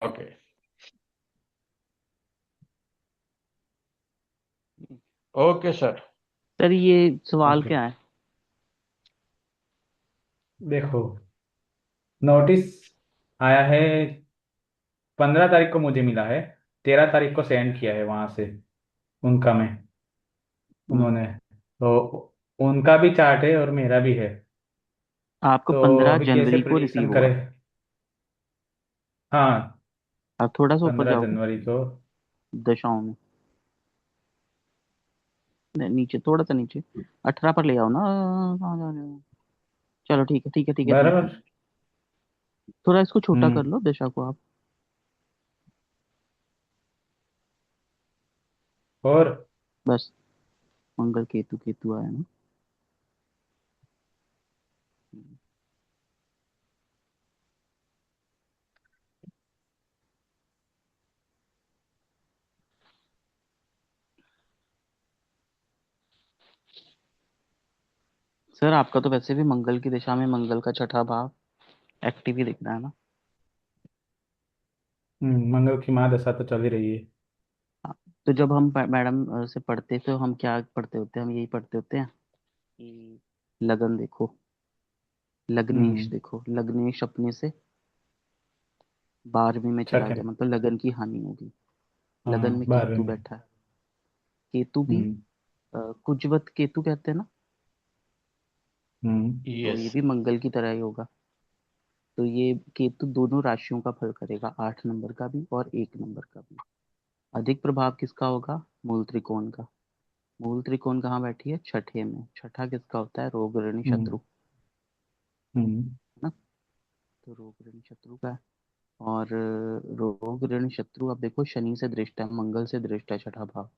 Okay. Okay sir. Sir ये सवाल okay, क्या है? देखो, नोटिस आया है। 15 तारीख को मुझे मिला है। 13 तारीख को सेंड किया है वहां से उनका में हम्म, उन्होंने। तो उनका भी चार्ट है और मेरा भी है। आपको तो 15 अभी कैसे जनवरी को प्रिडिक्शन रिसीव करें? हुआ। हाँ, आप थोड़ा सा ऊपर पंद्रह जाओगे जनवरी को दशाओं में। नहीं, नीचे थोड़ा सा नीचे। 18 पर ले आओ ना। कहाँ जा रहे हो? चलो ठीक है ठीक है ठीक है ठीक है। बराबर। थोड़ा इसको छोटा कर हम्म। लो दशा को आप। और बस। मंगल केतु केतु आया ना। सर आपका तो वैसे भी मंगल की दिशा में मंगल का छठा भाव एक्टिव ही दिख रहा है ना। मंगल की महादशा तो चल ही रही है। हाँ, तो जब हम मैडम से पढ़ते तो हम क्या पढ़ते होते हैं? हम यही पढ़ते होते हैं कि लगन देखो, लग्नेश हम्म। देखो, लग्नेश अपने से 12वीं में चला छठे। गया, मतलब लगन की हानि होगी। लगन हाँ, में केतु 12 में। बैठा है। केतु भी हम्म। कुजवत केतु कहते हैं ना। तो ये यस। भी मंगल की तरह ही होगा। तो ये केतु दोनों राशियों का फल करेगा, 8 नंबर का भी और 1 नंबर का भी। अधिक प्रभाव किसका होगा? मूल त्रिकोण का। मूल त्रिकोण कहाँ बैठी है? छठे में। छठा किसका होता है? रोग ऋण हम्म। शत्रु, हम्म। है ना। तो रोग ऋण शत्रु का है। और रोग ऋण शत्रु, अब देखो शनि से दृष्ट है, मंगल से दृष्ट है छठा भाव।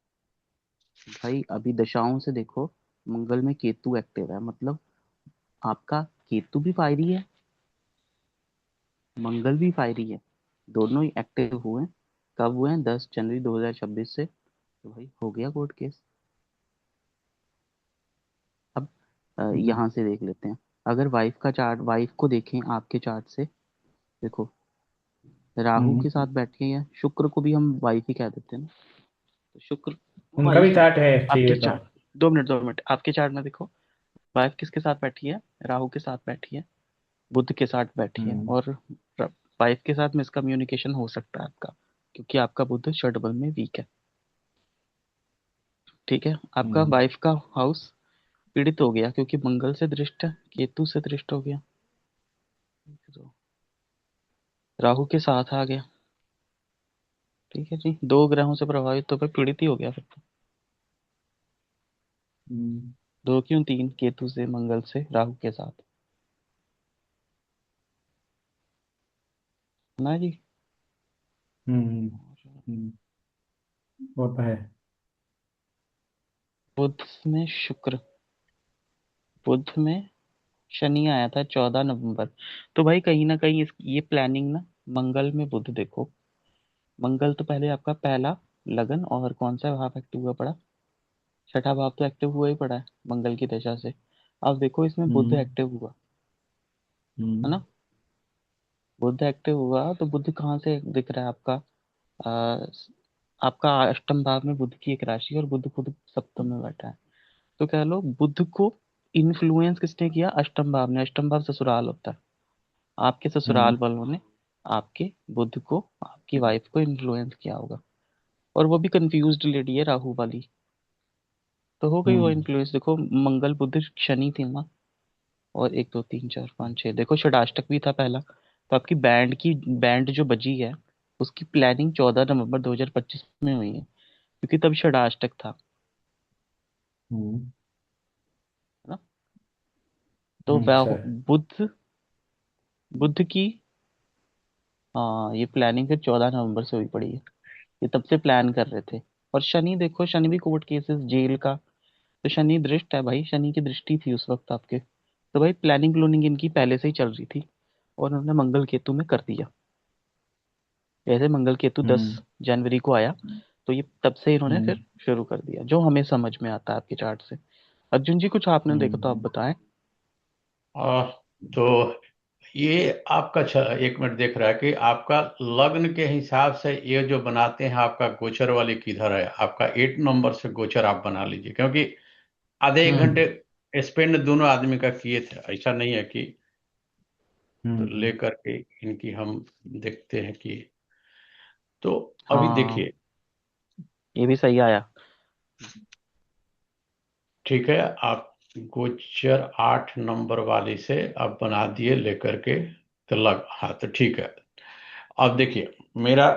भाई अभी दशाओं से देखो, मंगल में केतु एक्टिव है, मतलब आपका केतु भी फायरी है, मंगल भी फायरी है। दोनों ही एक्टिव हुए हैं। कब हुए हैं? 10 जनवरी 2026 से। तो भाई हो गया कोर्ट केस। अब हम्म। यहाँ से देख लेते हैं। अगर वाइफ का चार्ट, वाइफ को देखें आपके चार्ट से, देखो राहु हम्म। के साथ बैठी है, शुक्र को भी हम वाइफ ही कह देते हैं ना। तो शुक्र उनका भी वाइफ है। चार्ट है, आपके चाहिए तो। चार्ट, 2 मिनट 2 मिनट, आपके चार्ट में देखो वाइफ किसके साथ बैठी है? राहु के साथ बैठी है, बुध के साथ बैठी है। हम्म। और वाइफ के साथ मिसकम्युनिकेशन हो सकता है आपका, क्योंकि आपका बुध षटबल में वीक है। ठीक है, आपका हम्म। वाइफ का हाउस पीड़ित हो गया, क्योंकि मंगल से दृष्ट है, केतु से दृष्ट हो गया, तो राहु के साथ आ गया। ठीक है जी, 2 ग्रहों से प्रभावित तो फिर पीड़ित ही हो गया फिर तो। हम्म। 2 क्यों 3, केतु से मंगल से राहु के साथ, ना जी। हम्म। हम्म। वो तो है। बुध में शुक्र, बुध में शनि आया था 14 नवंबर। तो भाई कहीं ना कहीं ये प्लानिंग ना, मंगल में बुध देखो। मंगल तो पहले आपका पहला लगन, और कौन सा भाव एक्टिव हुआ पड़ा? छठा भाव तो एक्टिव हुआ ही पड़ा है मंगल की दशा से। अब देखो इसमें बुध हम्म। एक्टिव हुआ, है हम्म। ना। बुध एक्टिव हुआ तो बुध कहाँ से दिख रहा है आपका? आ, आपका अष्टम भाव में बुध की एक राशि, और बुध खुद सप्तम में बैठा है। तो कह लो बुध को इन्फ्लुएंस किसने किया? अष्टम भाव ने। अष्टम भाव ससुराल होता है। आपके ससुराल हम्म। वालों ने आपके बुध को, आपकी वाइफ को इन्फ्लुएंस किया होगा। और वो भी कंफ्यूज्ड लेडी है, राहु वाली। तो हो गई वो हम्म। इन्फ्लुएंस। देखो मंगल बुध शनि थी ना। और 1 2 3 4 5 6, देखो षडाष्टक भी था पहला। तो आपकी बैंड जो बजी है, उसकी प्लानिंग 14 नवंबर 2025 में हुई है, क्योंकि तब षडाष्टक था, हम्म। है ना। तो सर। बुध, बुध की, हाँ ये प्लानिंग फिर 14 नवंबर से हुई पड़ी है। ये तब से प्लान कर रहे थे। और शनि देखो, शनि भी कोर्ट केसेस, जेल का। तो शनि दृष्ट है भाई, शनि की दृष्टि थी उस वक्त आपके। तो भाई प्लानिंग प्लूनिंग इनकी पहले से ही चल रही थी, और उन्होंने मंगल केतु में कर दिया। जैसे मंगल केतु दस हम्म। जनवरी को आया, तो ये तब से इन्होंने हम्म। फिर शुरू कर दिया, जो हमें समझ में आता है आपके चार्ट से। अर्जुन जी कुछ आपने देखा तो आप हम्म। बताएं। तो ये आपका 1 मिनट देख रहा है कि आपका लग्न के हिसाब से ये जो बनाते हैं, आपका गोचर वाली किधर है, आपका 8 नंबर से गोचर आप बना लीजिए, क्योंकि आधे 1 घंटे हम्म। स्पेंड दोनों आदमी का किए थे, ऐसा नहीं है कि। तो हम्म। लेकर के इनकी हम देखते हैं कि, तो अभी हाँ, देखिए। ये भी सही आया। ठीक है, आप गोचर 8 नंबर वाली से आप बना दिए लेकर के, तो हाँ तो ठीक है। अब देखिए, मेरा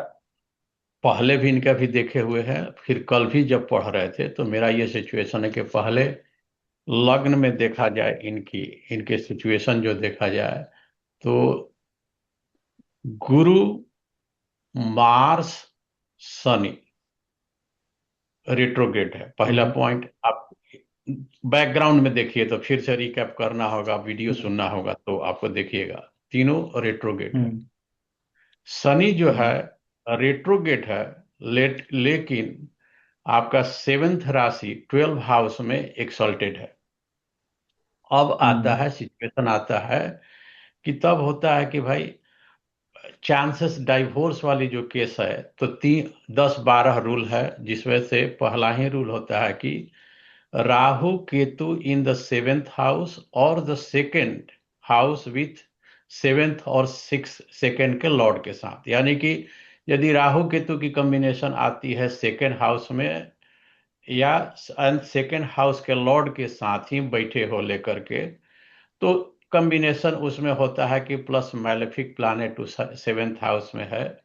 पहले भी इनका भी देखे हुए हैं, फिर कल भी जब पढ़ रहे थे तो मेरा ये सिचुएशन है कि पहले लग्न में देखा जाए, इनकी इनके सिचुएशन जो देखा जाए, तो गुरु, मार्स, शनि रेट्रोगेट है। पहला हम्म। पॉइंट आप बैकग्राउंड में देखिए, तो फिर से रिकैप करना होगा, वीडियो हम्म। सुनना होगा, तो आपको देखिएगा तीनों रेट्रोगेट है। हम्म। शनि जो है हम्म। रेट्रोगेट है, लेकिन आपका 7th राशि 12 हाउस में एक्सल्टेड है। अब आता हम्म। है सिचुएशन, आता है कि तब होता है कि भाई चांसेस डाइवोर्स वाली जो केस है, तो 10-12 रूल है, जिसमें से पहला ही रूल होता है कि Rahu Ketu in the 7th house और the second house with 7th और 6th सेकेंड के लॉर्ड के साथ, यानी कि यदि राहु केतु की कॉम्बिनेशन आती है सेकेंड हाउस में, या सेकेंड हाउस के लॉर्ड के साथ ही बैठे हो लेकर के, तो कॉम्बिनेशन उसमें होता है कि प्लस मैलेफिक प्लानेट उस 7th हाउस में है,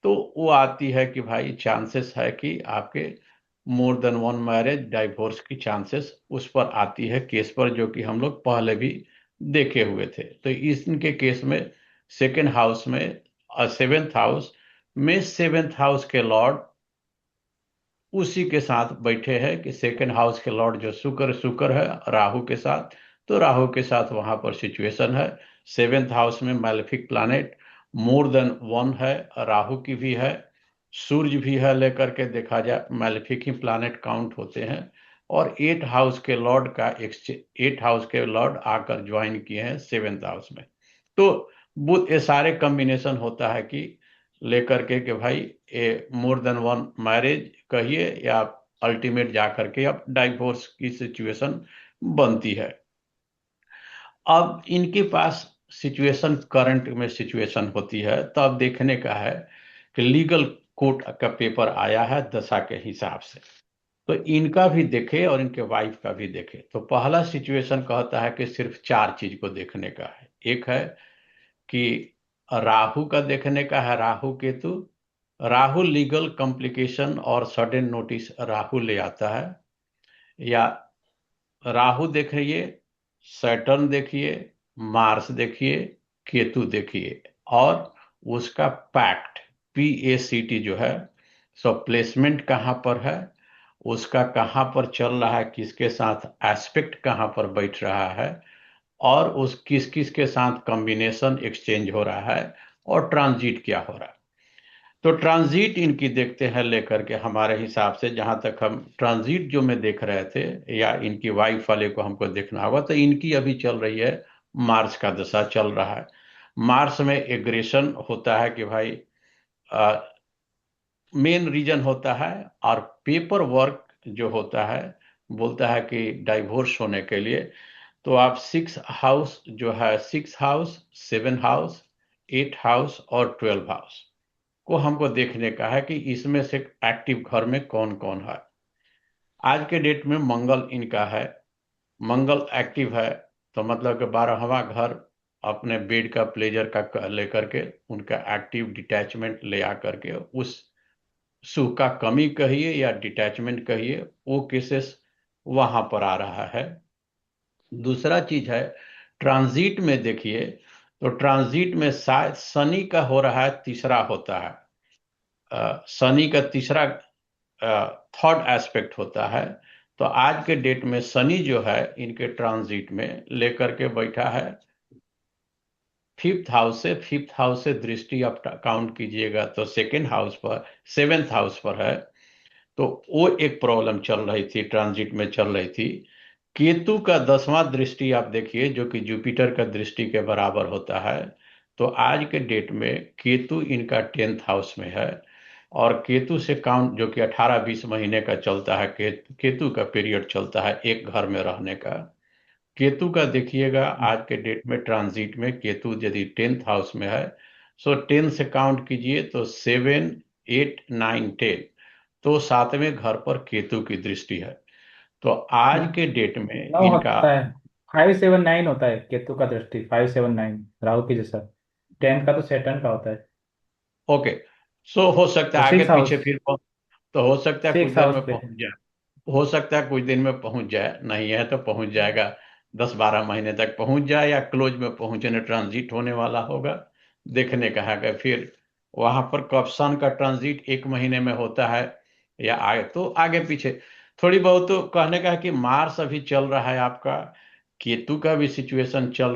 तो वो आती है कि भाई चांसेस है कि आपके more than one marriage divorce की चांसेस उस पर आती है केस पर, जो कि हम लोग पहले भी देखे हुए थे। तो इनके केस में सेकेंड हाउस में, 7th हाउस के लॉर्ड उसी के साथ बैठे हैं, कि सेकेंड हाउस के लॉर्ड जो शुक्र शुक्र है राहु के साथ, तो राहु के साथ वहां पर सिचुएशन है। 7th हाउस में malefic planet more than one है, राहु की भी है, सूर्य भी है, लेकर के देखा जाए मैलेफिक ही प्लानेट काउंट होते हैं। और 8 हाउस के लॉर्ड का 8 हाउस के लॉर्ड आकर ज्वाइन किए हैं 7th हाउस में। तो बुध ये सारे कॉम्बिनेशन होता है कि लेकर के भाई ये मोर देन वन मैरिज कहिए, या अल्टीमेट जा करके अब डाइवोर्स की सिचुएशन बनती है। अब इनके पास सिचुएशन करंट में सिचुएशन होती है, तो अब देखने का है कि लीगल कोर्ट का पेपर आया है दशा के हिसाब से, तो इनका भी देखे और इनके वाइफ का भी देखे। तो पहला सिचुएशन कहता है कि सिर्फ 4 चीज को देखने का है। एक है कि राहु का देखने का है, राहु केतु। राहु लीगल कॉम्प्लिकेशन और सडन नोटिस राहु ले आता है, या राहु देखिए, सैटर्न देखिए, मार्स देखिए, केतु देखिए, और उसका पैक्ट, PACT जो है, सो प्लेसमेंट कहाँ पर है, उसका कहाँ पर चल रहा है, किसके साथ एस्पेक्ट कहाँ पर बैठ रहा है, और उस किस किस के साथ कॉम्बिनेशन एक्सचेंज हो रहा है, और ट्रांजिट क्या हो रहा है। तो ट्रांजिट इनकी देखते हैं लेकर के, हमारे हिसाब से जहां तक हम ट्रांजिट जो में देख रहे थे, या इनकी वाइफ वाले को हमको देखना होगा, तो इनकी अभी चल रही है, मार्स का दशा चल रहा है। मार्स में एग्रेशन होता है कि भाई मेन रीजन होता है, और पेपर वर्क जो होता है बोलता है कि डाइवोर्स होने के लिए, तो आप 6 हाउस जो है, 6 हाउस, 7 हाउस, 8 हाउस और 12 हाउस को हमको देखने का है कि इसमें से एक्टिव घर में कौन कौन है। आज के डेट में मंगल इनका है, मंगल एक्टिव है, तो मतलब कि 12वां घर अपने बेड का प्लेजर का लेकर के उनका एक्टिव डिटैचमेंट ले आकर के उस सुख का कमी कहिए या डिटैचमेंट कहिए, वो केसेस वहां पर आ रहा है। दूसरा चीज है ट्रांजिट में देखिए, तो ट्रांजिट में शायद शनि का हो रहा है, तीसरा होता है, शनि का तीसरा थर्ड एस्पेक्ट होता है। तो आज के डेट में शनि जो है इनके ट्रांजिट में लेकर के बैठा है 5th हाउस से, 5th हाउस से दृष्टि आप काउंट कीजिएगा तो सेकेंड हाउस पर, 7th हाउस पर है। तो वो एक प्रॉब्लम चल रही थी, ट्रांजिट में चल रही थी केतु का 10वां दृष्टि आप देखिए, जो कि जुपिटर का दृष्टि के बराबर होता है। तो आज के डेट में केतु इनका 10th हाउस में है। और केतु से काउंट, जो कि 18-20 महीने का चलता है, केतु का पीरियड चलता है एक घर में रहने का। केतु का देखिएगा, आज के डेट में ट्रांजिट में केतु यदि 10th हाउस में है, सो 10 से काउंट कीजिए तो 7, 8, 9, 10, तो 7वें घर पर केतु की दृष्टि है। तो आज के डेट में 9 इनका, होता है, 5, 7, 9 होता है केतु का दृष्टि, 5, 7, 9 राहु की जैसा। 10 का तो सेटन का होता है। ओके। सो हो सकता तो है आगे सिक्स पीछे हाउस, फिर तो हो सकता है कुछ सिक्स देर हाउस में पे। पहुंच जाए। हो सकता है कुछ दिन में पहुंच जाए, नहीं है तो पहुंच जाएगा। 10-12 महीने तक पहुंच जाए, या क्लोज में पहुंचने ट्रांजिट होने वाला होगा। देखने का है कि फिर वहां पर कब सन का ट्रांजिट 1 महीने में होता है, या आगे तो आगे पीछे थोड़ी बहुत। तो कहने का है कि मार्स अभी चल रहा है आपका, केतु का भी सिचुएशन चल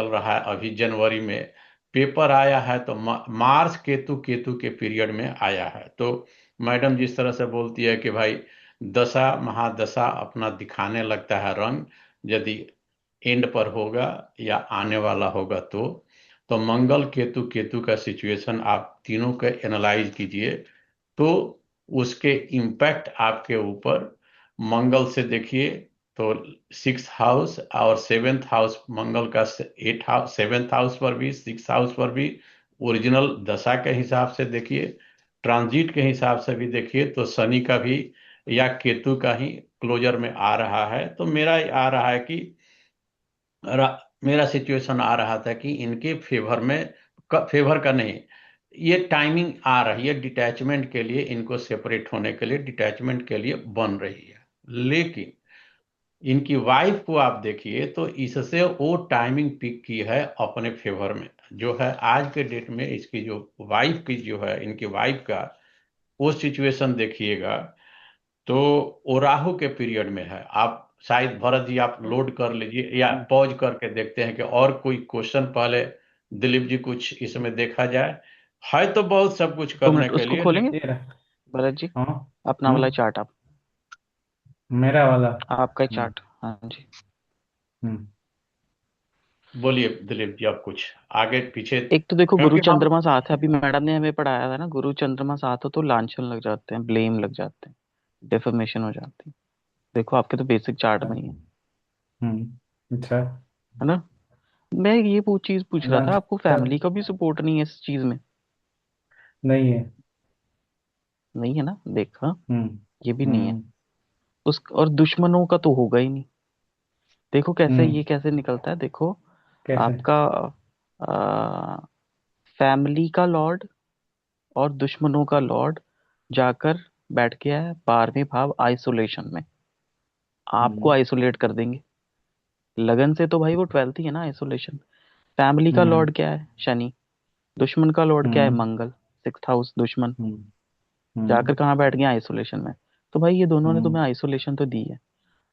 रहा है अभी जनवरी में। पेपर आया है तो मार्स केतु केतु के पीरियड में आया है। तो मैडम जिस तरह से बोलती है कि भाई दशा महादशा अपना दिखाने लगता है रंग, यदि एंड पर होगा या आने वाला होगा तो मंगल केतु केतु का सिचुएशन आप तीनों के एनालाइज कीजिए, तो उसके इम्पैक्ट आपके ऊपर मंगल से देखिए तो 6th हाउस और 7th हाउस, मंगल का 8 हाउस, 7th हाउस पर भी, 6th हाउस पर भी ओरिजिनल दशा के हिसाब से देखिए, ट्रांजिट के हिसाब से भी देखिए तो शनि का भी या केतु का ही क्लोजर में आ रहा है। तो मेरा आ रहा है कि मेरा सिचुएशन आ रहा था कि इनके फेवर में, फेवर का नहीं, ये टाइमिंग आ रही है डिटैचमेंट के लिए, इनको सेपरेट होने के लिए, डिटैचमेंट के लिए बन रही है। लेकिन इनकी वाइफ को आप देखिए तो इससे वो टाइमिंग पिक की है अपने फेवर में, जो है आज के डेट में इसकी जो वाइफ की जो है, इनकी वाइफ का वो सिचुएशन देखिएगा तो वो राहु के पीरियड में है। आप शायद भरत जी आप लोड कर लीजिए या पॉज करके देखते हैं कि और कोई क्वेश्चन पहले दिलीप जी कुछ इसमें देखा जाए। है तो बहुत सब कुछ दो करने मिनट के उसको लिए, खोलेंगे ये रहा। भरत जी, हाँ। अपना वाला हम्म। चार्ट आप, मेरा वाला। आपका हम्म। चार्ट, हाँ जी। हम्म। बोलिए दिलीप जी आप कुछ आगे पीछे, एक तो देखो गुरु क्योंकि हम, चंद्रमा साथ है, अभी मैडम ने हमें पढ़ाया था ना, गुरु चंद्रमा साथ हो तो लांछन लग जाते हैं, ब्लेम लग जाते हैं, डेफर्मेशन हो जाती है। देखो आपके तो बेसिक चार्ट में ही अच्छा। है ना। मैं ये वो चीज पूछ रहा था, लंच आपको तक फैमिली का भी सपोर्ट नहीं है इस चीज में? नहीं है। नहीं है ना, देखा, हम्म। ये भी नहीं है। हम्म। उस और दुश्मनों का तो होगा ही नहीं। देखो कैसे हम्म। ये कैसे निकलता है, देखो कैसे? आपका फैमिली का लॉर्ड और दुश्मनों का लॉर्ड जाकर बैठ गया है 12वें भाव आइसोलेशन में, आपको हम्म। आइसोलेट कर देंगे। लगन से तो भाई वो 12th ही है ना आइसोलेशन। फैमिली का हम्म। लॉर्ड क्या है? शनि। दुश्मन का लॉर्ड क्या है? हम्म। मंगल। 6th हाउस दुश्मन। हम्म। जाकर हम्म। कहाँ बैठ गया? आइसोलेशन में। तो भाई ये दोनों ने हम्म। तुम्हें आइसोलेशन तो दी है।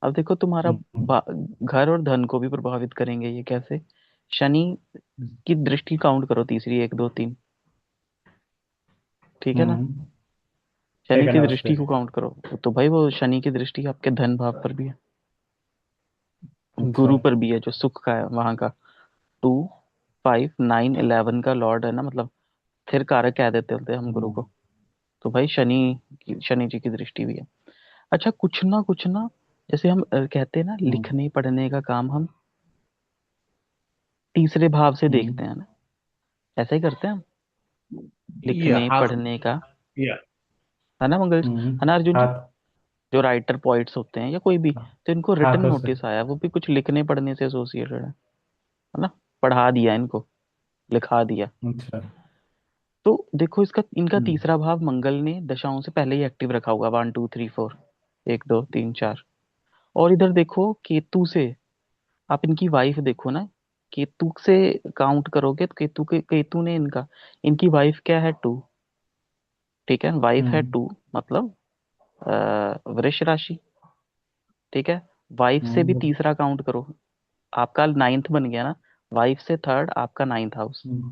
अब देखो तुम्हारा हम्म। घर और धन को भी प्रभावित करेंगे ये, कैसे? शनि की दृष्टि काउंट करो, तीसरी, 1, 2, 3, ठीक है ना। हम्म। शनि सेकंड की हाउस पे। दृष्टि को काउंट करो, तो भाई वो शनि की दृष्टि आपके धन भाव पर भी है, अच्छा। गुरु पर भी है जो सुख का है वहां का। 2, 5, 9, 11 का लॉर्ड है ना, मतलब स्थिर कारक कह देते होते हैं हम गुरु हम्म। को। तो भाई शनि जी की दृष्टि भी है। अच्छा, कुछ ना, जैसे हम कहते हैं ना, हम्म। लिखने पढ़ने का काम हम तीसरे भाव से देखते हम्म। हैं ना, ऐसा ही करते हैं हम, ये लिखने हाथ, पढ़ने का, ये है ना मंगल, है ना अर्जुन जी? हाथ। जो राइटर पॉइट्स होते हैं या कोई भी, तो इनको रिटर्न हाथों से। नोटिस आया, वो भी कुछ लिखने पढ़ने से एसोसिएटेड है ना। पढ़ा दिया इनको, लिखा दिया। अच्छा। तो देखो इसका, इनका हम्म। तीसरा भाव मंगल ने दशाओं से पहले ही एक्टिव रखा होगा, 1, 2, 3, 4, 1, 2, 3, 4। और इधर देखो केतु से, आप इनकी वाइफ देखो ना, केतु से काउंट करोगे तो केतु ने इनकी वाइफ क्या है? 2। ठीक है, वाइफ है हम्म। 2, मतलब वृष राशि। ठीक है, वाइफ से भी हम्म। तीसरा काउंट करो, आपका 9th बन गया ना। वाइफ से थर्ड, आपका 9th हाउस, हम्म।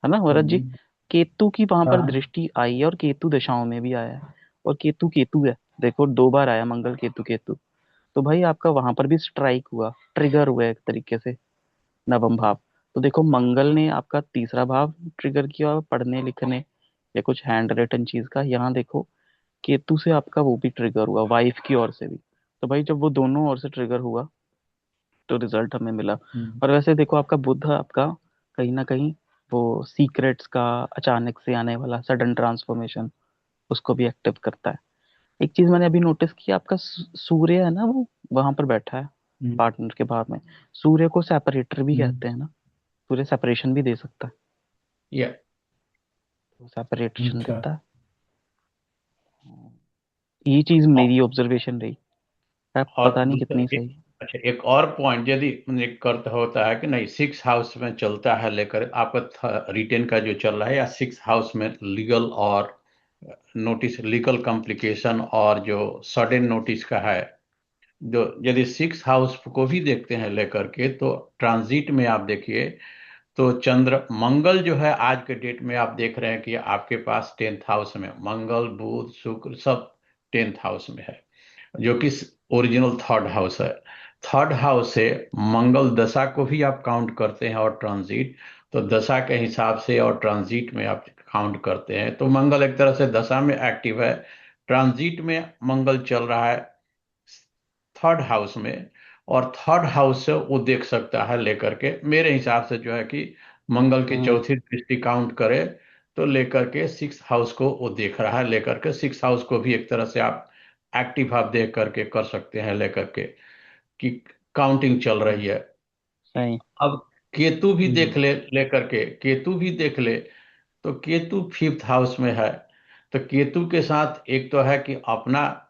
है ना भरत जी। हम्म। केतु की वहां पर हाँ। दृष्टि आई है, और केतु दशाओं में भी आया है। और केतु केतु है, देखो 2 बार आया मंगल केतु केतु। तो भाई आपका वहां पर भी स्ट्राइक हुआ, ट्रिगर हुआ एक तरीके से नवम भाव। तो देखो मंगल ने आपका तीसरा भाव ट्रिगर किया, पढ़ने लिखने या कुछ हैंड रिटन चीज का। यहाँ देखो केतु से आपका वो भी ट्रिगर हुआ, वाइफ की ओर से भी। तो भाई जब वो दोनों ओर से ट्रिगर हुआ तो रिजल्ट हमें मिला। हम्म। और वैसे देखो आपका बुध आपका कहीं ना कहीं वो सीक्रेट्स का, अचानक से आने वाला सडन ट्रांसफॉर्मेशन, उसको भी एक्टिव करता है। एक चीज मैंने अभी नोटिस किया, आपका सूर्य है ना, वो वहां पर बैठा है हम्म। पार्टनर के भाव में। सूर्य को सेपरेटर भी हम्म। कहते हैं ना, सूर्य सेपरेशन भी दे सकता है, या तो सेपरेशन अच्छा। देता है। ये चीज मेरी ऑब्जर्वेशन रही, अब और पता नहीं दूसरा कितनी एक, सही। अच्छा एक और पॉइंट यदि कर्त होता है कि नहीं, सिक्स हाउस में चलता है लेकर आपका रिटेन का जो चल रहा है, या सिक्स हाउस में लीगल और नोटिस, लीगल कॉम्प्लिकेशन और जो सडन नोटिस का है, जो यदि सिक्स हाउस को भी देखते हैं लेकर के, तो ट्रांजिट में आप देखिए तो चंद्र मंगल जो है आज के डेट में आप देख रहे हैं कि आपके पास टेंथ हाउस में मंगल बुध शुक्र सब टेंथ हाउस में है, जो कि ओरिजिनल थर्ड हाउस है। थर्ड हाउस से मंगल दशा को भी आप काउंट करते हैं और ट्रांजिट, तो दशा के हिसाब से और ट्रांजिट में आप काउंट करते हैं, तो मंगल एक तरह से दशा में एक्टिव है। ट्रांजिट में मंगल चल रहा है थर्ड हाउस में, और थर्ड हाउस से वो देख सकता है लेकर के, मेरे हिसाब से जो है कि मंगल की हम्म। चौथी दृष्टि काउंट करे तो लेकर के सिक्स हाउस को वो देख रहा है लेकर के, सिक्स हाउस को भी एक तरह से आप एक्टिव आप देख करके कर सकते हैं लेकर के कि काउंटिंग चल रही है। सही। अब केतु भी हम्म। देख ले, लेकर के केतु भी देख ले, तो केतु फिफ्थ हाउस में है। तो केतु के साथ एक तो है कि अपना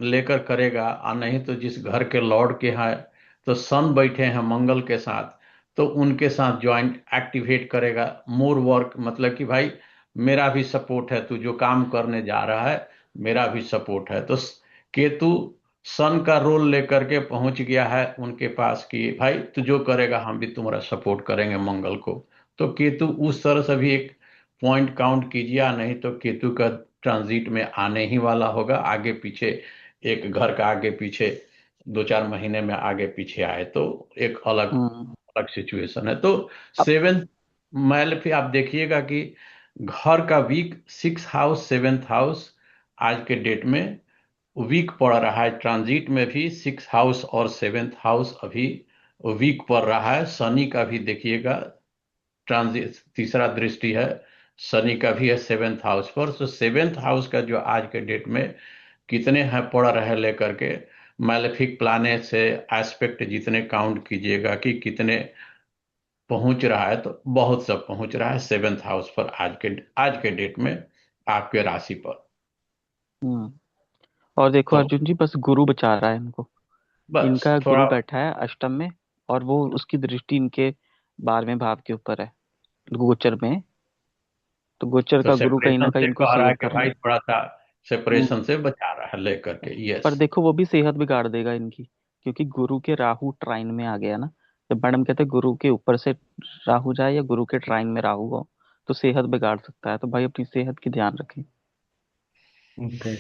लेकर करेगा, और नहीं तो जिस घर के लॉर्ड के हैं, तो सन बैठे हैं मंगल के साथ, तो उनके साथ ज्वाइंट एक्टिवेट करेगा मोर वर्क, मतलब कि भाई मेरा भी सपोर्ट है, तू जो काम करने जा रहा है मेरा भी सपोर्ट है। तो केतु सन का रोल लेकर के पहुंच गया है उनके पास कि भाई तू जो करेगा हम भी तुम्हारा सपोर्ट करेंगे मंगल को। तो केतु उस तरह से भी एक पॉइंट काउंट कीजिए, या नहीं तो केतु का ट्रांजिट में आने ही वाला होगा, आगे पीछे एक घर का आगे पीछे 2-4 महीने में आगे पीछे आए तो एक अलग हम्म। अलग सिचुएशन है। तो अब सेवेंथ मैल पे आप देखिएगा कि घर का weak six house seventh house आज के डेट में वीक पड़ रहा है, ट्रांजिट में भी सिक्स हाउस और सेवेंथ हाउस अभी वीक पड़ रहा है। शनि का भी देखिएगा ट्रांजिट तीसरा दृष्टि है, शनि का भी है सेवेंथ हाउस पर। तो सेवेंथ हाउस का जो आज के डेट में कितने हैं पड़ रहे लेकर के, मैलेफिक प्लानेट से एस्पेक्ट जितने काउंट कीजिएगा कि कितने पहुंच रहा है, तो बहुत सब पहुंच रहा है सेवेंथ हाउस पर आज के डेट में आपके राशि पर। हम्म। और देखो तो अर्जुन जी, बस गुरु बचा रहा है इनको। बस इनका थोड़ा, गुरु बैठा है अष्टम में, और वो उसकी दृष्टि इनके 12वें भाव के ऊपर है, गोचर में। तो गोचर तो का गुरु कहीं ना सेपरेशन कहीं से इनको कह रहा है सेव कि कर रहा भाई है। थोड़ा सा सेपरेशन हम्म। से बचा रहा है लेकर के, पर यस। देखो वो भी सेहत बिगाड़ देगा इनकी, क्योंकि गुरु के राहु ट्राइन में आ गया ना। जब मैडम कहते हैं गुरु के ऊपर से राहु जाए या गुरु के ट्राइन में राहु हो, तो सेहत बिगाड़ सकता है। तो भाई अपनी सेहत की ध्यान रखें। ओके।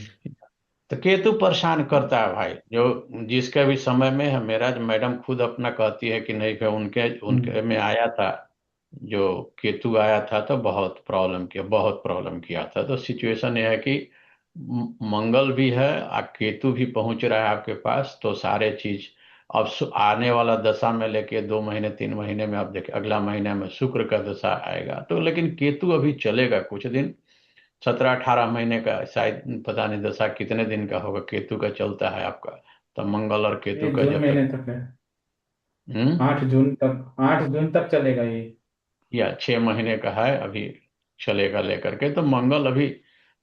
तो केतु परेशान करता है भाई, जो जिसके भी समय में है, मेरा जो मैडम खुद अपना कहती है कि नहीं भाई उनके हम्म। उनके में आया था, जो केतु आया था तो बहुत प्रॉब्लम किया, बहुत प्रॉब्लम किया था। तो सिचुएशन यह है कि मंगल भी है और केतु भी पहुंच रहा है आपके पास, तो सारे चीज अब आने वाला दशा में लेके 2 महीने 3 महीने में आप देखिए, अगला महीने में शुक्र का दशा आएगा, तो लेकिन केतु अभी चलेगा कुछ दिन, 17-18 महीने का शायद, पता नहीं दशा कितने दिन का होगा केतु का चलता है आपका। तो मंगल और केतु ये का जून जब तक महीने तक है। हम्म 8 जून तक, 8 जून तक चलेगा ये। या 6 महीने का है अभी, चलेगा लेकर के, तो मंगल अभी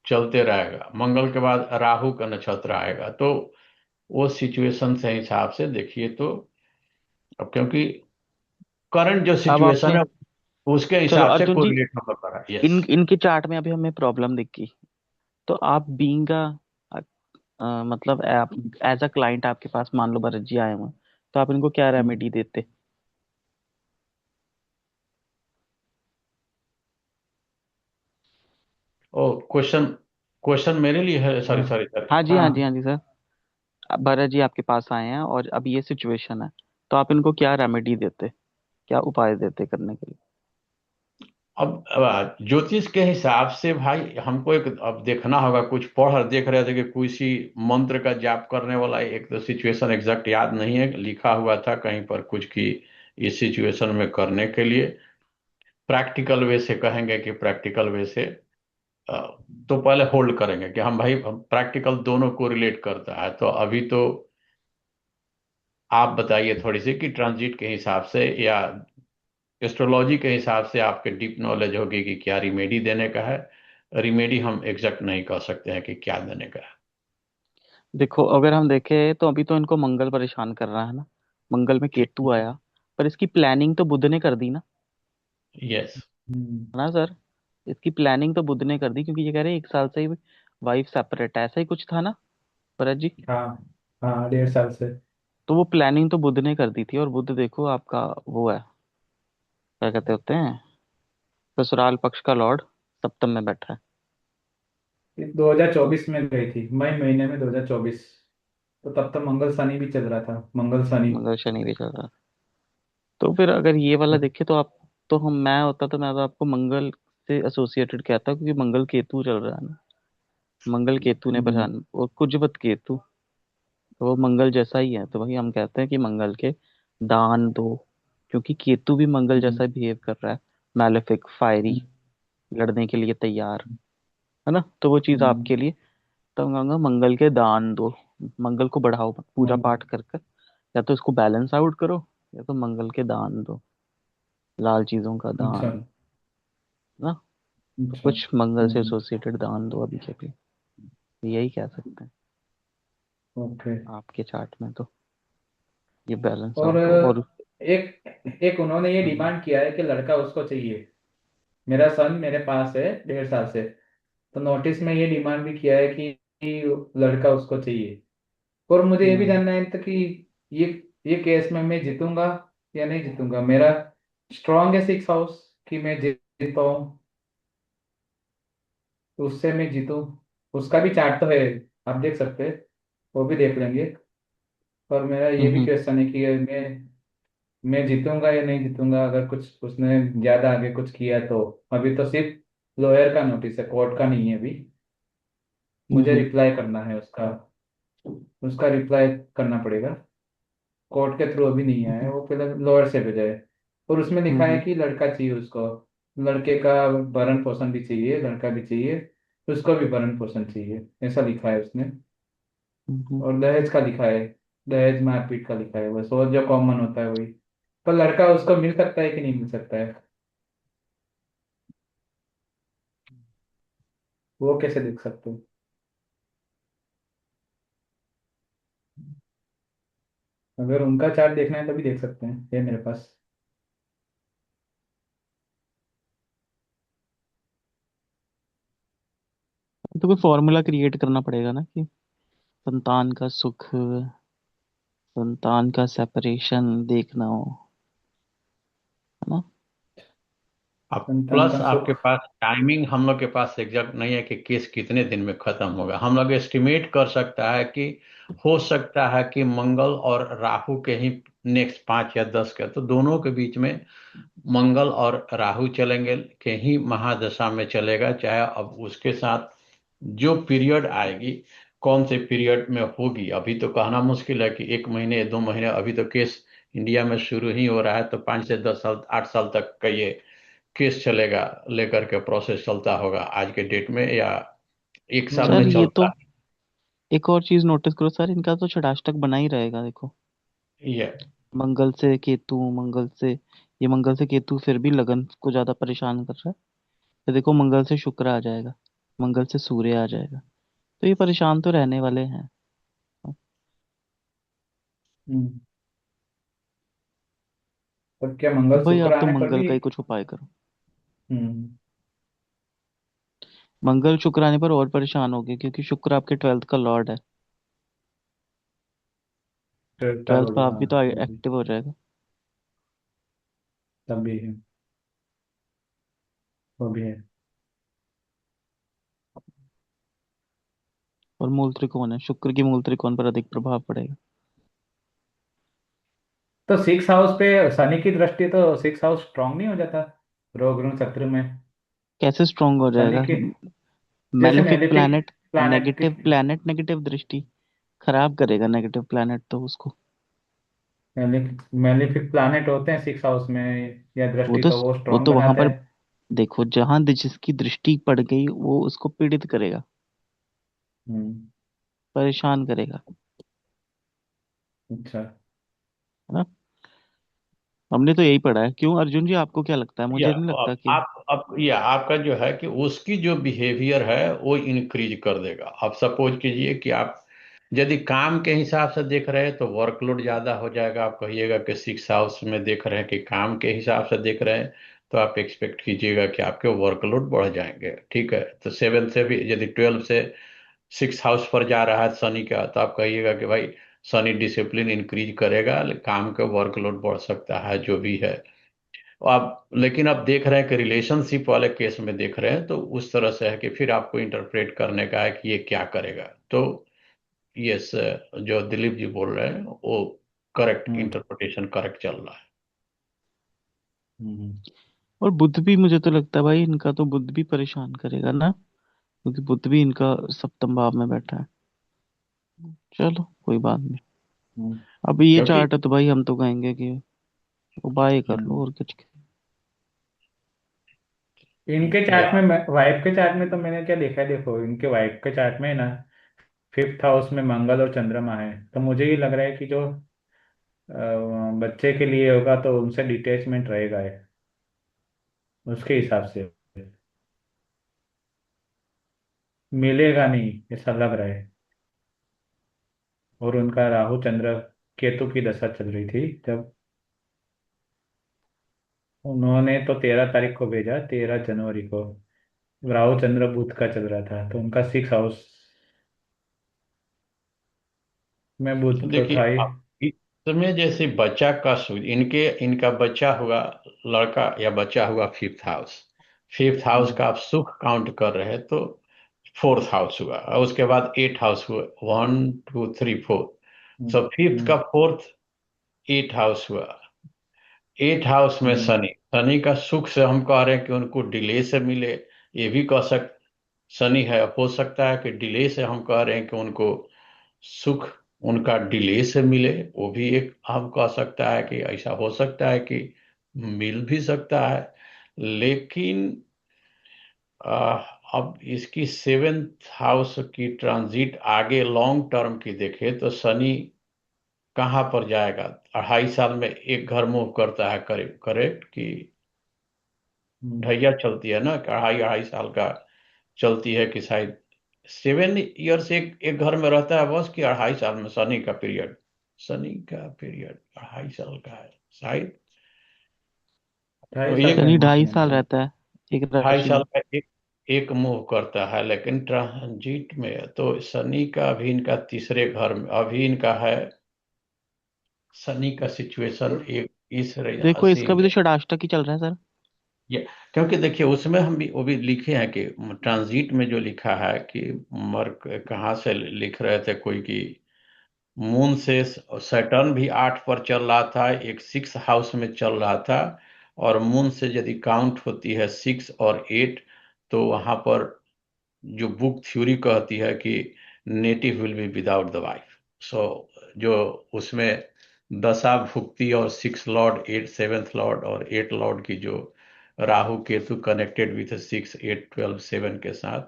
चलते रहेगा। मंगल के बाद राहु का नक्षत्र आएगा, तो वो सिचुएशन से हिसाब से देखिए तो, अब क्योंकि करंट जो अब सिचुएशन आपने, है उसके चलो हिसाब से अर्जुन जी, कोरिलेट हम लोग कर रहा है, यस। इनके चार्ट में अभी हमें प्रॉब्लम दिखी। तो आप बीइंग मतलब आप एज अ क्लाइंट, आपके पास मान लो भरत जी आए हुए हैं, तो आप इनको क्या रेमेडी देते? ओ क्वेश्चन, क्वेश्चन मेरे लिए है, सॉरी हाँ। Sorry sorry. हाँ जी, हाँ जी, हाँ हाँ। जी सर। अब भरत जी आपके पास आए हैं और अब ये सिचुएशन है, तो आप इनको क्या रेमेडी देते, क्या उपाय देते करने के लिए? अब ज्योतिष के हिसाब से भाई हमको एक अब देखना होगा, कुछ पढ़ देख रहे थे कि किसी मंत्र का जाप करने वाला, एक तो सिचुएशन एग्जैक्ट याद नहीं है, लिखा हुआ था कहीं पर कुछ की इस सिचुएशन में करने के लिए प्रैक्टिकल वे से कहेंगे कि प्रैक्टिकल वे से अ, तो पहले होल्ड करेंगे कि हम भाई प्रैक्टिकल दोनों को रिलेट करता है। तो अभी तो आप बताइए थोड़ी सी कि ट्रांजिट के हिसाब से या एस्ट्रोलॉजी के हिसाब से आपके डीप नॉलेज होगी कि क्या रिमेडी देने का है। रिमेडी हम एग्जैक्ट नहीं कह सकते हैं कि क्या देने का है। देखो अगर हम देखें तो अभी तो इनको मंगल परेशान कर रहा है ना, मंगल में केतु आया, पर इसकी प्लानिंग तो बुध ने कर दी ना, यस। हम्म। है ना सर? इसकी प्लानिंग तो बुध ने कर दी, क्योंकि ये कह रहे हैं 1 साल से ही वाइफ सेपरेट है, ऐसा ही कुछ था ना भरत जी? हाँ हाँ, 1.5 साल से। तो वो प्लानिंग तो बुध ने कर दी थी, और बुध देखो आपका वो है, क्या कहते होते हैं, ससुराल पक्ष का लॉर्ड, सप्तम में बैठा है। 2024 में गई थी, मई महीने में 2024। तो तब तक मंगल शनि भी चल रहा था, मंगल शनि। मंगल शनि भी चल रहा है। तो फिर अगर ये वाला देखे तो आप, तो हम मैं होता तो मैं तो आपको मंगल से एसोसिएटेड कहता, क्योंकि मंगल केतु चल रहा है ना, मंगल केतु ने हम्म। परेशान, और कुजवत केतु, तो वो मंगल जैसा ही है, तो वही हम कहते हैं कि मंगल के दान दो, क्योंकि केतु भी मंगल हम्म। जैसा बिहेव कर रहा है, मैलेफिक, फायरी, हम्म। लड़ने के लिए तैयार, है ना? तो वो चीज हम्म। आपके लिए, तो मैं कहूँगा मंगल के दान दो, मंगल को बढ़ाओ मत, पूजा हम्म। पाठ कर कर, या तो इसको बैलेंस आउट करो, या तो मंगल के दान दो, लाल चीजों का अच्छा। दान, ना? तो अच्छा। कुछ मंगल से हम्म। एसोसिएटेड दान दो अभी के लिए, यही कह सकते हैं ओके। आपके चार्ट में, तो ये बैलेंस और आउट हो और एक एक उन्होंने ये हम्म, डिमांड किया है कि लड़का उसको चाहिए। मेरा सन मेरे पास है 1.5 साल से। तो नोटिस में ये डिमांड भी किया है कि लड़का उसको चाहिए। और मुझे ये भी हम्म, जानना है तो कि ये ये केस में मैं जीतूंगा या नहीं जीतूंगा। मेरा स्ट्रांग है 6 हाउस कि मैं जीत पाऊँ, तो उससे मैं जीतूं। उसका भी चार्ट तो है, आप देख सकते हैं, वो भी देख लेंगे। पर मेरा ये भी हम्म, क्वेश्चन है कि मैं जीतूंगा या नहीं जीतूंगा अगर कुछ उसने ज्यादा आगे कुछ किया तो। अभी तो सिर्फ लॉयर का नोटिस है, कोर्ट का नहीं है अभी। मुझे हम्म, रिप्लाई करना है उसका। उसका रिप्लाई करना पड़ेगा। कोर्ट के थ्रू अभी नहीं आया है, हम्म, वो पहले लॉयर से भेजा है। और उसमें लिखा है हम्म, कि लड़का चाहिए उसको। लड़के का भरण पोषण भी चाहिए, लड़का भी चाहिए, उसको भी भरण पोषण चाहिए, ऐसा लिखा है उसने। हम्म, और दहेज का लिखा है। दहेज मारपीट का लिखा है, बस और जो कॉमन होता है वही। पर लड़का उसको मिल सकता है कि नहीं मिल सकता है, वो कैसे देख सकते हो? अगर उनका चार्ट देखना है तो भी देख सकते हैं, ये मेरे पास। तो कोई फॉर्मूला क्रिएट करना पड़ेगा ना, कि संतान का सुख, संतान का सेपरेशन देखना हो, है ना? अब संतान प्लस का आपके सुख। पास टाइमिंग हम लोग के पास एग्जैक्ट नहीं है कि केस कितने दिन में खत्म होगा। हम लोग एस्टिमेट कर सकता है कि हो सकता है कि मंगल और राहु के ही नेक्स्ट 5 या 10 के, तो दोनों के बीच में मंगल और राहु चलेंगे के ही महादशा में चलेगा। चाहे अब उसके साथ जो पीरियड आएगी कौन से पीरियड में होगी अभी तो कहना मुश्किल है कि 1 महीने 2 महीने, अभी तो केस इंडिया में शुरू ही हो रहा है, तो 5 से 10 साल 8 साल तक का ये केस चलेगा, लेकर के प्रोसेस चलता होगा आज के डेट में, या 1 साल सर में ये चलता तो एक और चीज नोटिस करो सर, इनका तो षडाष्टक बना ही रहेगा देखो, है ये। मंगल से केतु, मंगल से, ये मंगल से केतु फिर भी लगन को ज्यादा परेशान कर रहा है, तो देखो मंगल से शुक्र आ जाएगा, मंगल से सूर्य आ जाएगा, तो ये परेशान तो रहने वाले हैं। हम्म। पर क्या तो मंगल भाई शुक्र आप तो आने पर मंगल भी? का ही कुछ उपाय करो, हम्म। मंगल शुक्र आने पर और परेशान हो गए, क्योंकि शुक्र आपके 12th का लॉर्ड है, ट्वेल्थ 12th लॉर्ड, पर आप हाँ। भी तो वो भी, एक्टिव हो जाएगा। तब भी है, वो भी है। और मूल त्रिकोण है, शुक्र की मूल त्रिकोण पर अधिक प्रभाव पड़ेगा। तो सिक्स हाउस पे शनि की दृष्टि, तो सिक्स हाउस स्ट्रांग नहीं हो जाता रोग ऋण शत्रु में? कैसे स्ट्रांग हो शनि जाएगा? की, जैसे मेलेफिक मेलिफिक प्लैनेट, प्लैनेट की, नेगेटिव प्लैनेट, नेगेटिव दृष्टि खराब करेगा नेगेटिव प्लैनेट तो उसको। मेलिफिक प्लैनेट होते हैं सिक्स हाउस में या वो दृष्टि, तो तो वो वो स्ट्रांग तो वहां बनाते पर, हैं। देखो जहां जिसकी दृष्टि पड़ गई वो उसको पीड़ित करेगा, हम्म। परेशान करेगा, अच्छा। है ना। हमने तो यही पढ़ा है। क्यों अर्जुन जी, आपको क्या लगता है? या मुझे नहीं लगता कि आप या आपका जो है कि उसकी जो बिहेवियर है वो इंक्रीज कर देगा। आप सपोज कीजिए कि आप यदि काम के हिसाब से देख रहे हैं तो वर्कलोड ज्यादा हो जाएगा। आप कहिएगा कि सिक्स हाउस में देख रहे हैं कि काम के हिसाब से देख रहे हैं, तो आप एक्सपेक्ट कीजिएगा कि आपके वर्कलोड बढ़ जाएंगे। ठीक है, तो सेवन से भी यदि 12 से सिक्स हाउस पर जा रहा है शनि का, तो आप कहिएगा कि भाई शनि डिसिप्लिन इंक्रीज करेगा, काम का वर्कलोड बढ़ सकता है, जो भी है। आप लेकिन आप देख रहे हैं कि रिलेशनशिप वाले केस में देख रहे हैं, तो उस तरह से है कि फिर आपको इंटरप्रेट करने का है कि ये क्या करेगा। तो यस, जो दिलीप जी बोल रहे हैं वो करेक्ट हम्म। इंटरप्रिटेशन, करेक्ट चल रहा है। हम्म। और बुध भी, मुझे तो लगता है भाई इनका तो बुध भी परेशान करेगा ना, क्योंकि बुध भी इनका सप्तम भाव में बैठा है। चलो कोई बात नहीं। हम्म। अब ये क्योंकि चार्ट है तो भाई हम तो कहेंगे कि उपाय कर लो, हम्म, और कुछ। इनके या चार्ट में, वाइफ के चार्ट में तो मैंने क्या देखा है, देखो इनके वाइफ के चार्ट में ना फिफ्थ हाउस में मंगल और चंद्रमा है, तो मुझे ये लग रहा है कि जो बच्चे के लिए होगा तो उनसे डिटेचमेंट रहेगा है, उसके हिसाब से मिलेगा नहीं, ऐसा लग रहा है। और उनका राहु चंद्र केतु की दशा चल रही थी जब, उन्होंने तो 13 तारीख को भेजा, 13 जनवरी को। राहु चंद्र बुध का चल रहा था, तो उनका सिक्स हाउस में बुध तो देखिए, था ही। इसमें जैसे बच्चा का इनका बच्चा हुआ, लड़का या बच्चा हुआ फिफ्थ हाउस। फिफ्थ हाउस हम्म। का आप सुख काउंट कर रहे हैं तो फोर्थ हाउस हुआ, और उसके बाद एट हाउस हुआ, वन टू थ्री फोर। हम्म। सो फिफ्थ का हम्म। फोर्थ एट हाउस हुआ। एट हाउस में हम्म। शनि, शनि का सुख से हम कह रहे हैं कि उनको डिले से मिले। ये भी कह सक शनि है, हो सकता है कि डिले से हम कह रहे हैं कि उनको सुख उनका डिले से मिले। वो भी एक हम कह सकता है कि ऐसा हो सकता है कि मिल भी सकता है। लेकिन आ, अब इसकी सेवेंथ हाउस की ट्रांजिट आगे लॉन्ग टर्म की देखे तो शनि कहाँ पर जाएगा। 2.5 साल में एक घर मूव करता है, करीब करेक्ट कि हम्म। ढैया चलती है ना, कि अढ़ाई अढ़ाई साल का चलती है कि शायद 7 ईयर्स एक घर में रहता है बस, कि 2.5 साल में शनि का पीरियड, शनि का पीरियड 2.5 साल का है शायद। 28 साल का एक शनि नहीं ढाई है साल मेरे। रहता है एक ढाई राशि साल में। का एक मूव करता है, लेकिन ट्रांजिट में है। तो शनि का अभी इनका तीसरे घर में अभी इनका है। शनि का सिचुएशन एक इस देखो राशि इसका भी में। तो षडाष्टक ही चल रहा है सर। ये क्योंकि देखिए उसमें हम भी वो भी लिखे हैं कि ट्रांजिट में जो लिखा है कि मर्क कहाँ से लिख रहे थे कोई कि मून से सैटर्न भी 8 पर चल रहा था, एक सिक्स हाउस में चल रहा था। और मून से यदि काउंट होती है 6 और 8, तो वहां पर जो बुक थ्योरी कहती है कि native will be without the wife. So जो उसमें दशा भुक्ति और 6 लॉर्ड 8 7th लॉर्ड और 8 लॉर्ड की जो राहु केतु कनेक्टेड विथ 6 8 12 7 के साथ,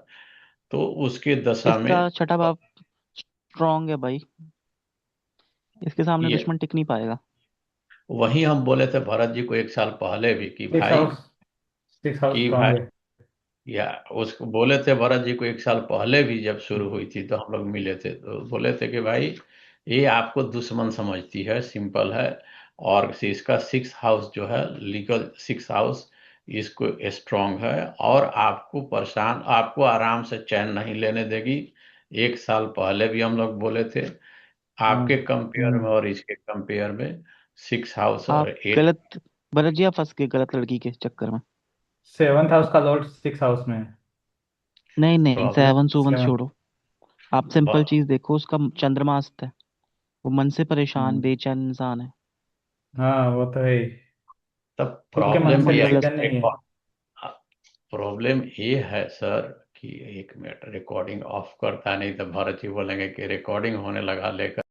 तो उसके दशा में इसका छठा भाव स्ट्रांग है भाई, इसके सामने ये दुश्मन टिक नहीं पाएगा। वही हम बोले थे भरत जी को एक साल पहले भी कि सिक्स भाई, हाउस, सिक्स हाउस कि स्ट्रांग भाई है। या उसको बोले थे भरत जी को एक साल पहले भी, जब शुरू हुई थी तो हम लोग मिले थे, तो बोले थे कि भाई ये आपको दुश्मन समझती है, सिंपल है। और इसका सिक्स हाउस जो है, लीगल सिक्स हाउस, इसको स्ट्रांग है और आपको परेशान, आपको आराम से चैन नहीं लेने देगी। एक साल पहले भी हम लोग बोले थे, हम्म। आपके कंपेयर में हम्म। और इसके कंपेयर में सिक्स हाउस और आप एट। गलत, भरत जी आप फंस गए गलत लड़की के चक्कर में। सेवंथ हाउस का लॉर्ड सिक्स हाउस में है। नहीं तो नहीं, हम लोग सेवन सुवन सेवन। छोड़ो। आप सिंपल और चीज देखो, उसका चंद्रमा अस्त है, वो मन से परेशान हम्म, बेचैन इंसान है। हाँ वो तो है ही। तब उसके और मन प्रॉब्लम से ये मंगल डिसीजन अस्त है। नहीं है। प्रॉब्लम ये है सर कि एक मिनट, रिकॉर्डिंग ऑफ करता नहीं तो भरत जी बोलेंगे कि रिकॉर्डिंग होने लगा लेकर